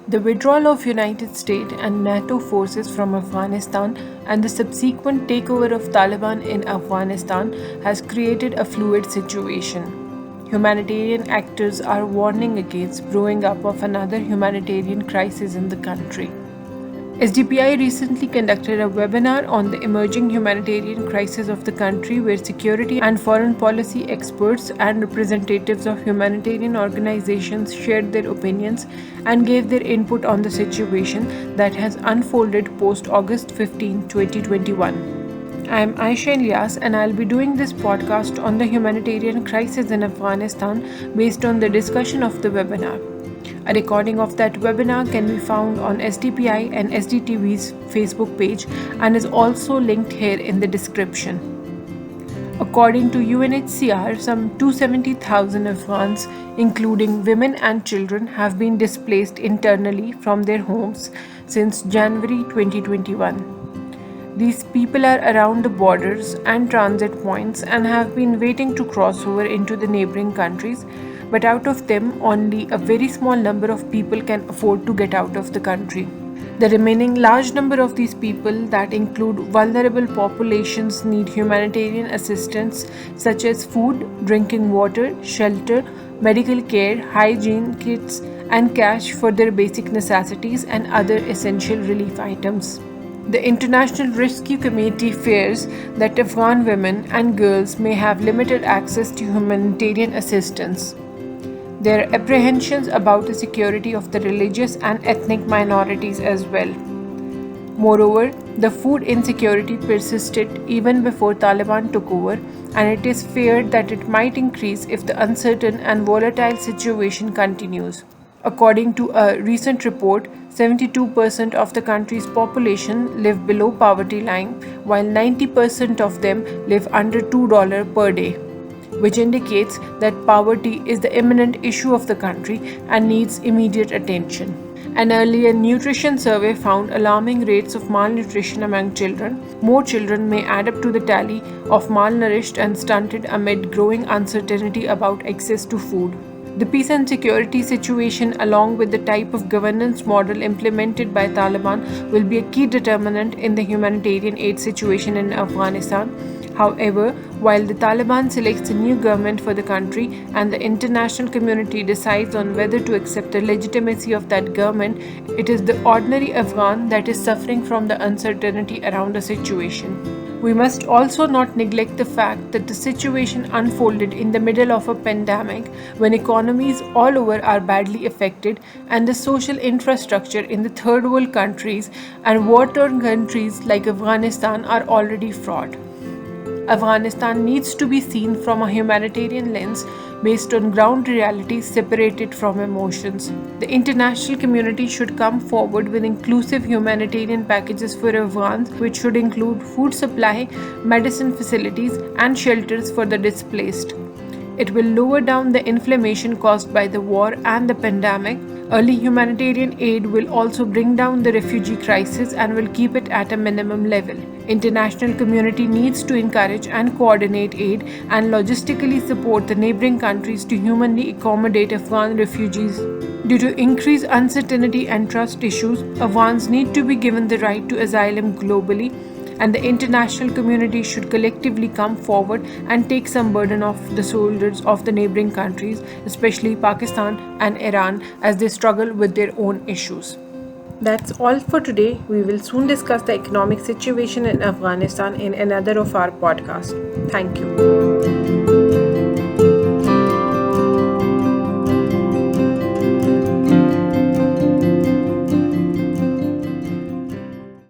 The withdrawal of United States and NATO forces from Afghanistan and the subsequent takeover of Taliban in Afghanistan has created a fluid situation. Humanitarian actors are warning against brewing up of another humanitarian crisis in the country. SDPI recently conducted a webinar on the emerging humanitarian crisis of the country where security and foreign policy experts and representatives of humanitarian organizations shared their opinions and gave their input on the situation that has unfolded post August 15, 2021. I am Aisha Ilyas and I'll be doing this podcast on the humanitarian crisis in Afghanistan based on the discussion of the webinar. A recording of that webinar can be found on SDPI and SDTV's Facebook page and is also linked here in the description. According to UNHCR, some 270,000 Afghans, including women and children, have been displaced internally from their homes since January 2021. These people are around the borders and transit points and have been waiting to cross over into the neighboring countries, but out of them, only a very small number of people can afford to get out of the country. The remaining large number of these people, that include vulnerable populations, need humanitarian assistance such as food, drinking water, shelter, medical care, hygiene kits, and cash for their basic necessities and other essential relief items. The International Rescue Committee fears that Afghan women and girls may have limited access to humanitarian assistance. There are apprehensions about the security of the religious and ethnic minorities as well. Moreover, the food insecurity persisted even before Taliban took over, and it is feared that it might increase if the uncertain and volatile situation continues. According to a recent report, 72% of the country's population live below poverty line, while 90% of them live under $2 per day, which indicates that poverty is the imminent issue of the country and needs immediate attention. An earlier nutrition survey found alarming rates of malnutrition among children. More children may add up to the tally of malnourished and stunted amid growing uncertainty about access to food. The peace and security situation, along with the type of governance model implemented by Taliban, will be a key determinant in the humanitarian aid situation in Afghanistan. However, while the Taliban selects a new government for the country and the international community decides on whether to accept the legitimacy of that government, it is the ordinary Afghan that is suffering from the uncertainty around the situation. We must also not neglect the fact that the situation unfolded in the middle of a pandemic when economies all over are badly affected and the social infrastructure in the third world countries and war-torn countries like Afghanistan are already fraught. Afghanistan needs to be seen from a humanitarian lens based on ground realities separated from emotions. The international community should come forward with inclusive humanitarian packages for Afghans, which should include food supply, medicine facilities, and shelters for the displaced. It will lower down the inflammation caused by the war and the pandemic. Early humanitarian aid will also bring down the refugee crisis and will keep it at a minimum level. International community needs to encourage and coordinate aid and logistically support the neighboring countries to humanly accommodate Afghan refugees. Due to increased uncertainty and trust issues, Afghans need to be given the right to asylum globally, and the international community should collectively come forward and take some burden off the shoulders of the neighboring countries, especially Pakistan and Iran, as they struggle with their own issues. That's all for today. We will soon discuss the economic situation in Afghanistan in another of our podcasts. Thank you.